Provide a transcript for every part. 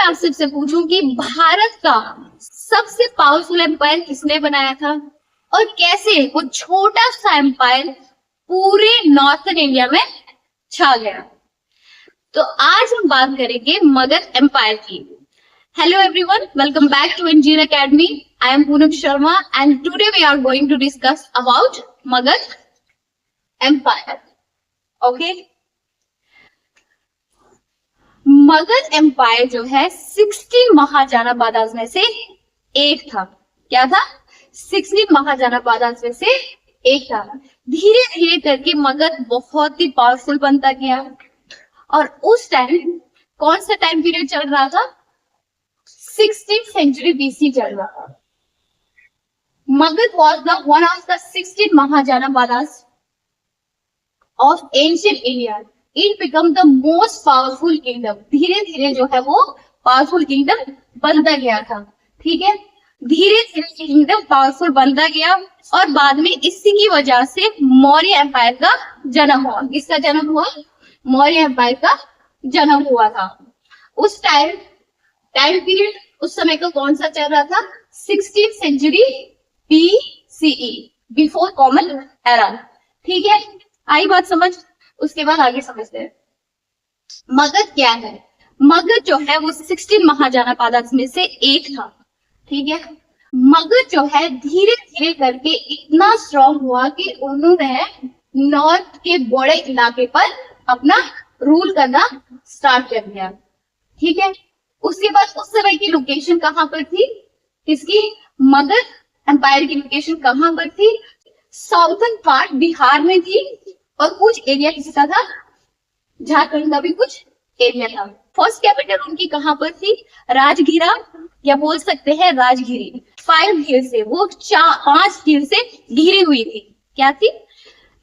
मैं आपसे पूछूं कि भारत का सबसे पावरफुल एम्पायर किसने बनाया था और कैसे वो छोटा सा एम्पायर पूरे नॉर्थन इंडिया में छा गया। तो आज हम बात करेंगे मगध एम्पायर की। Hello everyone, welcome back to engineer academy. I am Poonam Sharma and today we are going to discuss about Magadh empire. Okay, Magadh empire जो है 16 महाजनपदास में से एक था। क्या था? 16 महाजनपदास में से एक था। धीरे धीरे करके मगध बहुत ही पावरफुल बनता गया और उस टाइम कौन सा टाइम पीरियड चल रहा था? 16th सेंचुरी बीसी चल रहा था। Magadh was the one of the 16 mahajanapadas of ancient India. It become the most powerful kingdom. धीरे धीरे जो है वो पावरफुल किंगडम बनता गया था। ठीक है, धीरे धीरे किंगडम पावरफुल बनता गया और बाद में इसी की वजह से मौर्य एम्पायर का जन्म हुआ। किसका जन्म हुआ? मौर्य एम्पायर का जन्म हुआ था। उस टाइम पीरियड उस समय का कौन सा चल रहा था? 16th century BCE, before common era. ठीक है, आई बात समझ? उसके बाद आगे समझते हैं मगध क्या है। मगध जो है वो 16 महाजनपदास में से एक था। ठीक है, मगध जो है धीरे धीरे करके इतना स्ट्रॉन्ग हुआ कि उन्होंने नॉर्थ के बड़े इलाके पर अपना रूल करना स्टार्ट कर दिया। ठीक है, उसके बाद उस समय की लोकेशन कहां पर थी? किसकी? मगध एम्पायर की लोकेशन कहां पर थी? साउथर्न पार्ट बिहार में थी और कुछ एरिया किसका था? झारखंड का भी कुछ एरिया था। फर्स्ट कैपिटल उनकी कहां पर थी? राजगीरा, या बोल सकते हैं राजगिरी। 5 हिल से वो 5 हिल से घिरी हुई थी। क्या थी?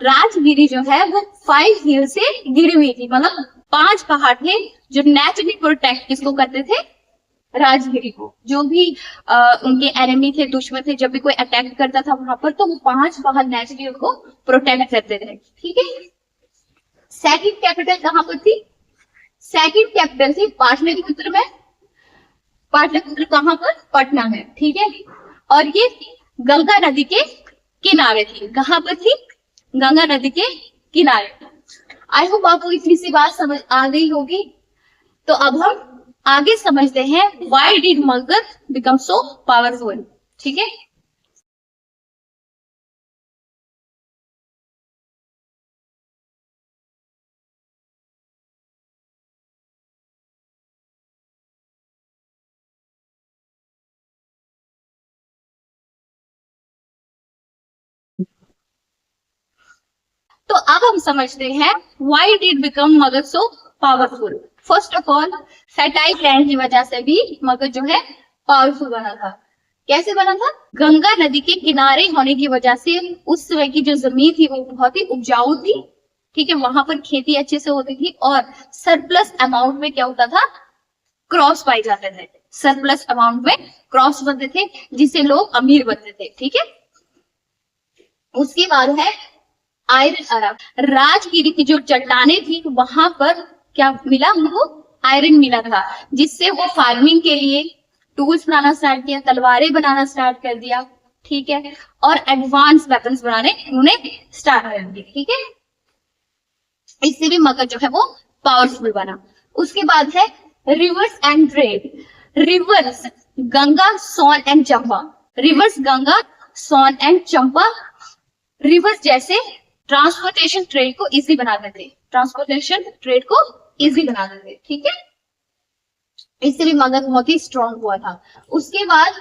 राजगिरी जो है वो 5 हिल से घिरी हुई थी, मतलब 5 पहाड़ थे जो नेचुरली प्रोटेक्ट किसको करते थे? राजगिरी को। जो भी उनके एनिमी थे, दुश्मन थे, जब भी कोई अटैक करता था वहां पर तो वो 5 पहाड़ नेचुरली उनको प्रोटेक्ट करते थे। ठीक है, सेकंड कैपिटल कहां पर थी? सेकंड कैपिटल थी पाटलिपुत्र में। पाटलिपुत्र कहां पर? पटना में। ठीक है, और ये गंगा नदी के किनारे थी। कहां पर थी? गंगा नदी के किनारे। आई होप आपको इतनी सी बात समझ आ गई होगी। तो अब हम आगे समझते हैं why did Magadh become so powerful. ठीक है, तो अब हम समझते हैं why did become Magadh so powerful. First of all, fertile land की वजह से भी मगध जो है पावरफुल बना था। कैसे बना था? गंगा नदी के किनारे होने की वजह से उस समय की जो जमीन थी वो बहुत ही उपजाऊ थी। ठीक है, वहां पर खेती अच्छे से होती थी और सरप्लस अमाउंट में क्या होता था? क्रॉप्स पाए जाते थे। सरप्लस अमाउंट में क्रॉप्स बनते थे जिससे लोग अमीर बनते थे। ठीक है, उसके बाद है आयरन अरब। राजगिरी की जो चट्टाने थी वहां पर क्या मिला? उनको आयरन मिला था, जिससे वो फार्मिंग के लिए टूल्स बनाना स्टार्ट किया, तलवारें बनाना स्टार्ट कर दिया। ठीक है, और एडवांस वेपन्स बनाने उन्होंने स्टार्ट कर दिए। ठीक है, इससे भी मगध जो है वो पावरफुल बना। उसके बाद है rivers and trade. Rivers Ganga, Son and Champa. Rivers Ganga, Son and Champa rivers जैसे ट्रांसपोर्टेशन ट्रेड को इजी बनाते थे। ट्रांसपोर्टेशन ट्रेड को इजी बनाते थे। ठीक है, इससे भी मगध बहुत ही स्ट्रॉन्ग हुआ था। उसके बाद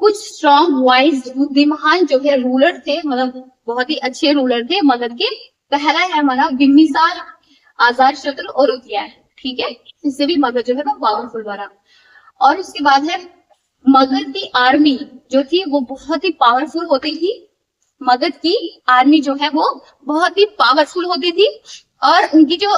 कुछ स्ट्रॉन्ग वाइज बुद्धिमान जो है रूलर थे, मतलब बहुत ही अच्छे रूलर थे मगध के। पहला है हमारा बिम्बिसार, आजाद शत्रु और उदयन। ठीक है, इससे भी मगध जो है वो पावरफुल बना। और उसके बाद है मगध की आर्मी जो थी वो बहुत ही पावरफुल होती थी। मगध की आर्मी जो है वो बहुत ही पावरफुल होती थी और उनकी जो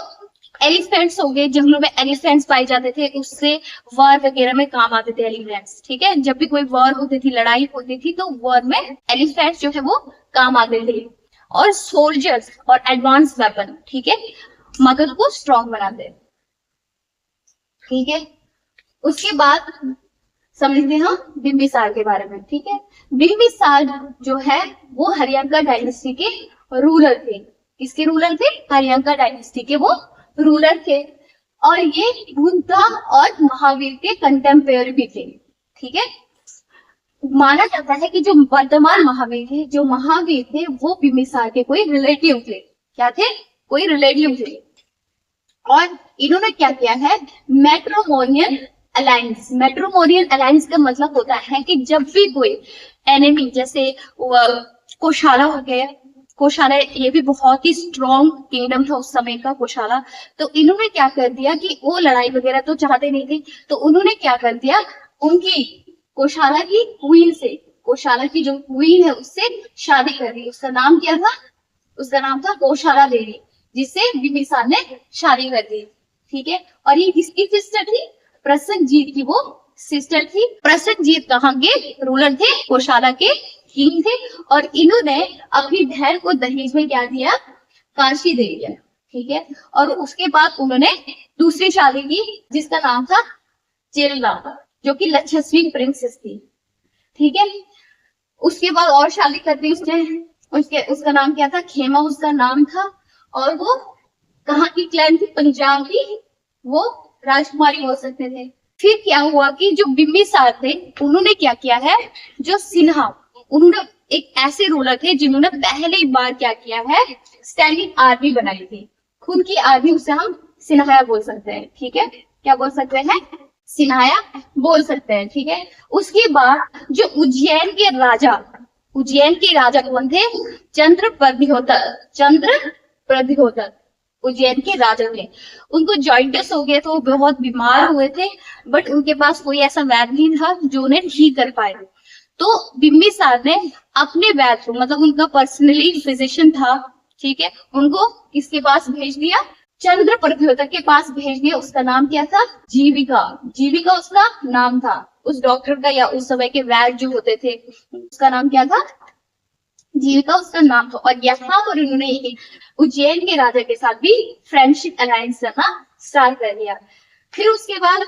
एलिफेंट्स हो गए, जंगलों में एलिफेंट्स पाए जाते थे, उससे वॉर वगैरह में काम आते थे एलिफेंट्स। ठीक है, जब भी कोई वॉर होती थी, लड़ाई होती थी, तो वॉर में एलिफेंट्स जो है वो काम आते थे। और सोल्जर्स और एडवांस वेपन। ठीक है, मगध को स्ट्रॉन्ग बनाते। ठीक है, उसके बाद समझते हैं बिंबिसार के बारे में। ठीक है, बिंबिसार जो है वो हरियांका डायनेस्टी के रूलर थे। किसके रूलर थे? हरियांका डायनेस्टी के वो रूलर थे। और ये बुद्धा और महावीर के कंटेम्पेयर भी थे। ठीक है, माना जाता है कि जो वर्तमान महावीर थे वो बिंबिसार के कोई रिलेटिव थे। क्या थे? कोई रिलेटिव थे। और इन्होंने क्या किया है? Matrimonial alliance. मैट्रिमोनियल अलायंस का मतलब होता है कि जब भी कोई एनिमी, जैसे कोशाला हो गया, कोशाला ये भी बहुत ही स्ट्रॉन्ग किंगडम था उस समय का कोशाला। तो इन्होंने क्या कर दिया कि वो लड़ाई वगैरह तो चाहते नहीं थे, तो उन्होंने क्या कर दिया, उनकी कोशाला की क्वीन से, कोशाला की जो क्वीन है उससे शादी कर दी। उसका नाम क्या था? उसका नाम था कोशाला देवी, जिससे बिंबिसार ने शादी कर दी। ठीक है, और ये किसकी सिस्टर थी? प्रसेनजीत की वो सिस्टर थी। प्रसेनजीत कहाँ के रूलर थे? कोशाला के किंग थे। और इन्होंने अपनी बहन को दहेज में क्या दिया? काशी दे दिया। ठीक है, और उसके बाद उन्होंने दूसरी शादी की जिसका नाम था चेरला, जो कि लक्षस्वी प्रिंसेस थी। ठीक है, उसके बाद और शादी कर दी उसने। उसका नाम क्या था? खेमा उसका नाम था। और वो कहाँ की क्लैन थी? पंजाब की वो राजकुमारी हो सकते थे। फिर क्या हुआ कि जो बिंबिसार थे उन्होंने क्या किया है, जो सिन्हा, उन्होंने एक ऐसे रूलर थे जिन्होंने पहली बार क्या किया है? स्टैंडिंग आर्मी बनाई थी। खुद की आर्मी, उसे हम सिन्हाया बोल सकते हैं। ठीक है, क्या बोल सकते हैं? सिन्हाया बोल सकते हैं। ठीक है, उसके बाद जो उज्जैन के राजा कौन थे? चंद्र प्रद्योतक उज्जैन के राजा थे। उनको जॉइंटिस हो गए, तो वो बहुत बीमार हुए थे, बट उनके पास कोई ऐसा वैद्य नहीं था जो उन्हें ठीक कर पाए। तो बिंबिसार ने अपने वैद्य को, मतलब उनका पर्सनली फिजिशियन था, ठीक है, उनको किसके पास भेज दिया? चंद्र प्रद्योतक के पास भेज दिया। उसका नाम क्या था? जीविका उसका नाम था, उस डॉक्टर का, या उस समय के वैद्य जो होते थे उसका नाम क्या था? जीविका उसका नाम था। और यहाँ पर उन्होंने उज्जैन के राजा के साथ भी फ्रेंडशिप अलायंस करना स्टार्ट कर दिया। फिर उसके बाद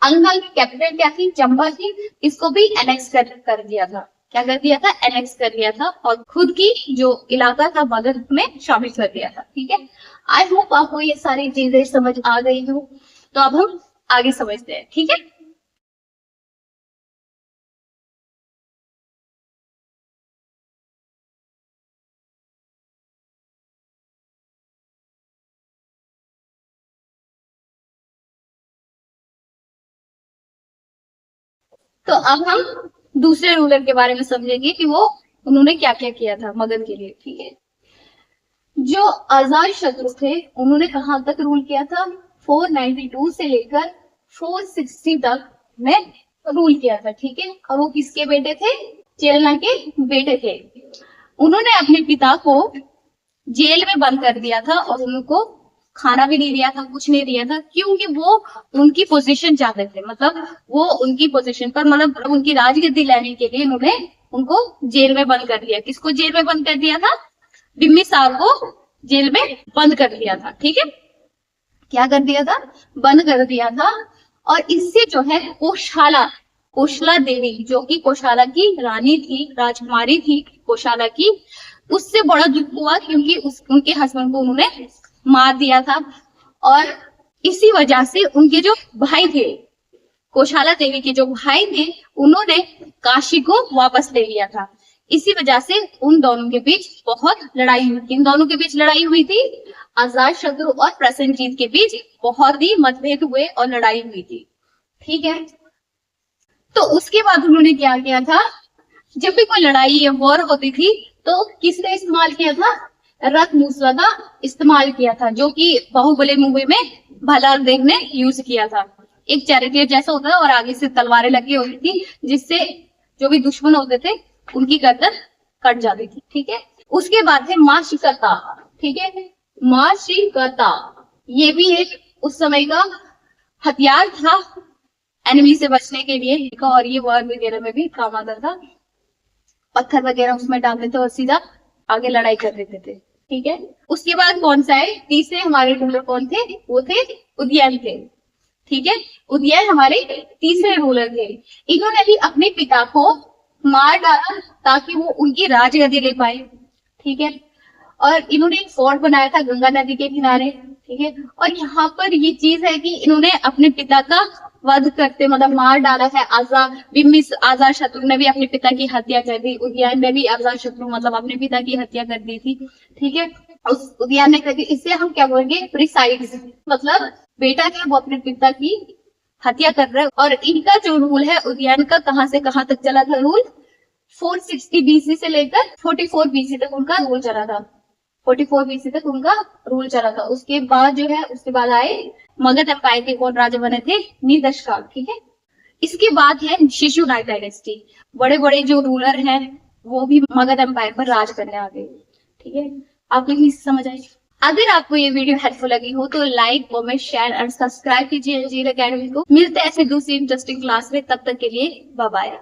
अंगल की कैपिटल क्या थी? चंबा थी। इसको भी एनेक्स कर दिया था। क्या कर दिया था? एनेक्स कर दिया था, और खुद की जो इलाका था मगध में शामिल कर दिया था। ठीक है, आई होप आपको ये सारी चीजें समझ आ गई हो। तो अब हम आगे समझते हैं। ठीक है, तो अब हम दूसरे रूलर के बारे में समझेंगे कि वो उन्होंने क्या क्या किया था मगध के लिए। ठीक है, जो अजात शत्रु थे उन्होंने कहां तक रूल किया था? 492 से लेकर 460 तक में रूल किया था। ठीक है, और वो किसके बेटे थे? चेलना के बेटे थे। उन्होंने अपने पिता को जेल में बंद कर दिया था, और उनको खाना भी नहीं दिया था, कुछ नहीं दिया था, क्योंकि वो उनकी पोजीशन चाहते थे। मतलब वो उनकी पोजीशन पर, मतलब उनकी राजगद्दी लेने के लिए उन्होंने उनको जेल में बंद कर दिया। किसको जेल में बंद कर दिया था? बिंबिसार को जेल में बंद कर दिया था। ठीक है, क्या कर दिया था? बंद कर दिया था। और इससे जो है कोशला देवी, जो कि कोशाला की रानी थी, राजकुमारी थी कोशाला की, उससे बड़ा दुख हुआ, क्योंकि उनके हस्बैंड को उन्होंने मार दिया था। और इसी वजह से उनके जो भाई थे, कोशाला देवी के जो भाई थे, उन्होंने काशी को वापस ले लिया था। इसी वजह से उन दोनों के बीच बहुत लड़ाई हुई। इन दोनों के बीच लड़ाई हुई थी? अजात शत्रु और प्रसेनजीत के बीच बहुत ही मतभेद हुए और लड़ाई हुई थी। ठीक है, तो उसके बाद उन्होंने क्या किया था? जब भी कोई लड़ाई या वॉर होती थी तो किसने इस्तेमाल किया था? रथ मूसला का इस्तेमाल किया था, जो कि बाहुबली मूवी में भल्लाल देव ने यूज किया था। एक चैरिटियर जैसा होता है और आगे से तलवारें लगी होती थी, जिससे जो भी दुश्मन होते थे उनकी गर्दन कट जाती थी। ठीक है, उसके बाद है माँ शिकता। ठीक है, माँ शिकता ये भी एक उस समय का हथियार था एनिमी से बचने के लिए, और ये वॉर वगैरह में भी काम आता था। पत्थर वगैरह उसमें डालते थे और सीधा आगे लड़ाई कर देते थे। ठीक है, उसके बाद कौन सा है? तीसरे हमारे रूलर कौन थे? वो थे उदयन थे। ठीक है। उदयन हमारे तीसरे रूलर थे। इन्होंने भी अपने पिता को मार डाला ताकि वो उनकी राजगद्दी ले पाए, ठीक है। और इन्होंने एक फोर्ट बनाया था गंगा नदी के किनारे, ठीक है। और यहाँ पर ये चीज है कि इन्होंने अपने पिता का वध करते मतलब मार डाला है। आजाद शत्रु ने भी अपने पिता की हत्या कर दी। उदयन ने भी आजाद शत्रु मतलब अपने पिता की हत्या कर दी थी, ठीक है। उस उदयन ने कर दी। इससे हम क्या बोलेंगे, प्रिसाइड, मतलब बेटा जो है वो अपने पिता की हत्या कर रहा है। और इनका जो रूल है उदयन का कहां से कहां तक चला था रूल, 460 बीसी से लेकर 44 बीसी तक उनका रूल चला था। 44 बीसी तक उनका रूल चला था। उसके बाद जो है उसके बाद आए मगध एम्पायर के कौन राजा बने थे, निदर्शकाल, ठीक है। इसके बाद है शिशुनाग डायनेस्टी। बड़े बड़े जो रूलर हैं वो भी मगध एम्पायर पर राज करने आ गए, ठीक है। आपको इतनी समझ आई? अगर आपको ये वीडियो हेल्पफुल लगी हो तो लाइक, कमेंट, शेयर और सब्सक्राइब कीजिए अंजीर एकेडमी को। मिलते हैं ऐसे दूसरी इंटरेस्टिंग क्लास में, तब तक के लिए बाय बाय।